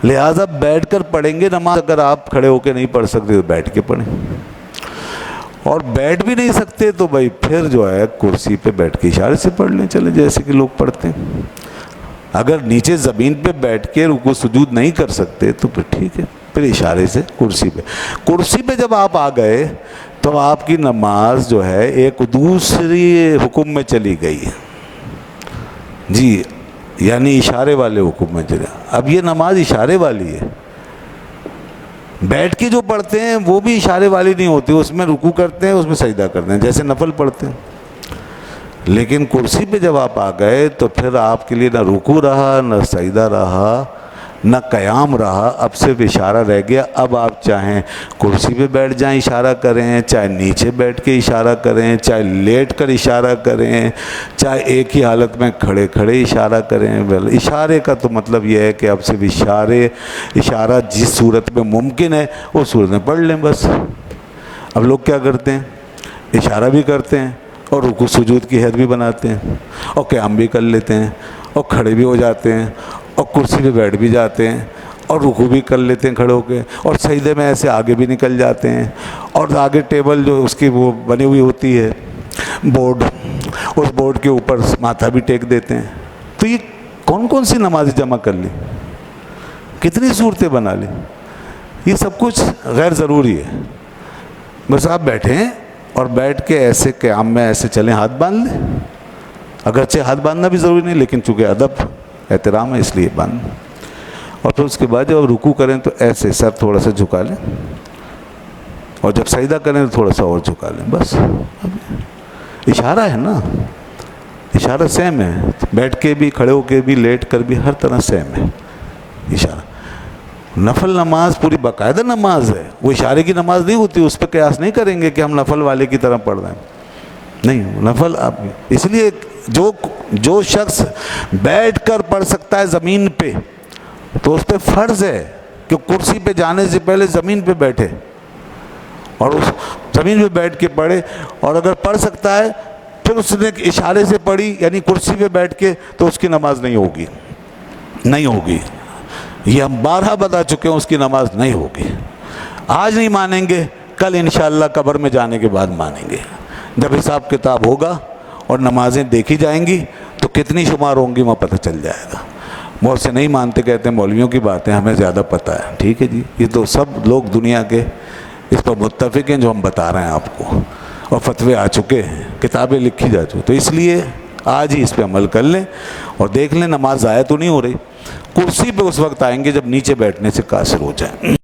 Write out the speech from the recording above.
لہٰذا بیٹھ کر پڑھیں گے نماز. اگر آپ کھڑے ہو کے نہیں پڑھ سکتے تو بیٹھ کے پڑھیں, اور بیٹھ بھی نہیں سکتے تو بھائی پھر جو ہے کرسی پہ بیٹھ کے اشارے سے پڑھ لیں, چلے جیسے کہ لوگ پڑھتے ہیں. اگر نیچے زمین پہ بیٹھ کے رکوع سجود نہیں کر سکتے تو پھر ٹھیک ہے, پھر اشارے سے کرسی پہ. کرسی پہ جب آپ آ گئے تو آپ کی نماز جو ہے ایک دوسری حکم میں چلی گئی جی, یعنی اشارے والے حکم میں چلے. اب یہ نماز اشارے والی ہے. بیٹھ کے جو پڑھتے ہیں وہ بھی اشارے والی نہیں ہوتی, اس میں رکوع کرتے ہیں, اس میں سجدہ کرتے ہیں, جیسے نفل پڑھتے ہیں. لیکن کرسی پہ جب آپ آ گئے تو پھر آپ کے لیے نہ رکوع رہا, نہ سجدہ رہا, نہ قیام رہا, اب صرف اشارہ رہ گیا. اب آپ چاہیں کرسی پہ بیٹھ جائیں اشارہ کریں, چاہے نیچے بیٹھ کے اشارہ کریں, چاہے لیٹ کر اشارہ کریں, چاہے ایک ہی حالت میں کھڑے کھڑے اشارہ کریں. اشارے کا تو مطلب یہ ہے کہ اب صرف اشارہ جس صورت میں ممکن ہے اس صورت میں پڑھ لیں بس. اب لوگ کیا کرتے ہیں, اشارہ بھی کرتے ہیں اور رکوع سجود کی حد بھی بناتے ہیں, اور قیام بھی کر لیتے ہیں, اور کھڑے بھی ہو جاتے ہیں, اور کرسی پہ بیٹھ بھی جاتے ہیں, اور رکوع بھی کر لیتے ہیں کھڑے ہو کے, اور سجدے میں ایسے آگے بھی نکل جاتے ہیں, اور آگے ٹیبل جو اس کی وہ بنی ہوئی ہوتی ہے بورڈ, اس بورڈ کے اوپر ماتھا بھی ٹیک دیتے ہیں. تو یہ کون کون سی نمازیں جمع کر لی, کتنی صورتیں بنا لی. یہ سب کچھ غیر ضروری ہے. بس آپ بیٹھیں اور بیٹھ کے ایسے قیام میں ایسے چلیں, ہاتھ باندھ لیں. اگرچہ ہاتھ باندھنا بھی ضروری نہیں, لیکن چونکہ ادب احترام ہے اس لیے باندھ. اور پھر اس کے بعد جب رکوع کریں تو ایسے سر تھوڑا سا جھکا لیں, اور جب سجدہ کریں تو تھوڑا سا اور جھکا لیں. بس اشارہ ہے نا, اشارہ سیم ہے. بیٹھ کے بھی, کھڑے ہو کے بھی, لیٹ کر بھی, ہر طرح سیم ہے اشارہ. نفل نماز پوری باقاعدہ نماز ہے, وہ اشارے کی نماز نہیں ہوتی. اس پہ قیاس نہیں کریں گے کہ ہم نفل والے کی طرح پڑھ رہے ہیں, نہیں. نفل آپ اس لیے جو شخص بیٹھ کر پڑھ سکتا ہے زمین پہ تو اس پہ فرض ہے کہ کرسی پہ جانے سے پہلے زمین پہ بیٹھے اور اس زمین پہ بیٹھ کے پڑھے. اور اگر پڑھ سکتا ہے پھر اس نے اشارے سے پڑھی یعنی کرسی پہ بیٹھ کے, تو اس کی نماز نہیں ہوگی. یہ ہم بارہا بتا چکے ہیں, اس کی نماز نہیں ہوگی. آج نہیں مانیں گے, کل انشاءاللہ قبر میں جانے کے بعد مانیں گے. جب حساب کتاب ہوگا اور نمازیں دیکھی جائیں گی تو کتنی شمار ہوں گی وہاں پتہ چل جائے گا. بہت سے نہیں مانتے, کہتے ہیں مولویوں کی باتیں, ہمیں زیادہ پتہ ہے. ٹھیک ہے جی, یہ تو سب لوگ دنیا کے اس پر متفق ہیں جو ہم بتا رہے ہیں آپ کو, اور فتوے آ چکے ہیں, کتابیں لکھی جا چکی. تو اس لیے آج ہی اس پہ عمل کر لیں اور دیکھ لیں نماز ضائع تو نہیں ہو رہی. کرسی پہ اس وقت آئیں گے جب نیچے بیٹھنے سے قاصر ہو جائیں.